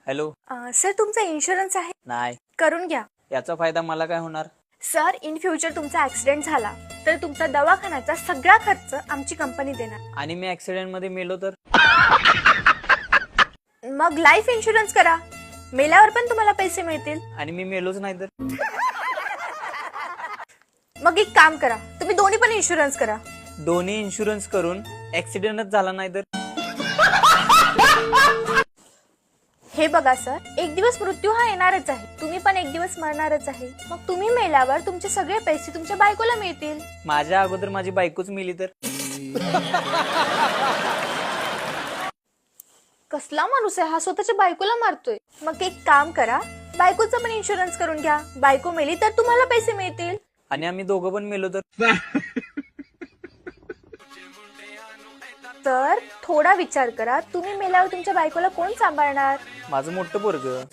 Hello. Sir तुमचा insurance आहे? नाही. करून घ्या. याचा फायदा मला काय होणार? सर इन फ्युचर तुमचा ऍक्सिडेंट झाला तर तुमचा दवाखान्याचा सगळा खर्च आमची कंपनी देणार. आणि मी ऍक्सिडेंट मध्ये मेलो तर? मग लाईफ इन्शुरन्स करा, मेल्यावर पण तुम्हाला पैसे मिळतील. आणि मी मेलोच नाही तर? मग एक काम करा, तुम्ही दोन्ही पण इन्शुरन्स करा. दोन्ही इन्शुरन्स करून ऍक्सिडेंटच झाला नाही तर? हे बघा सर, एक दिवस मृत्यू हा येणारच आहे, तुम्ही पण एक दिवस मरणारच आहे. मग तुम्ही मेल्यावर तुमचे सगळे पैसे तुमच्या बायकोला मिळतील. माझ्या अगोदर माझी बायकोच मेली तर? कसला माणूस आहे हा, स्वतःच्या बायकोला मारतोय. मग एक काम करा, बायकोचा पण इन्शुरन्स करून घ्या. बायको मेली तर तुम्हाला पैसे मिळतील. आणि आम्ही दोघं पण मेलो तर? तर थोडा विचार करा, तुम्ही मेल्यावर तुमच्या बायकोला कोण सांभाळणार? माझं मोठं पोरगं.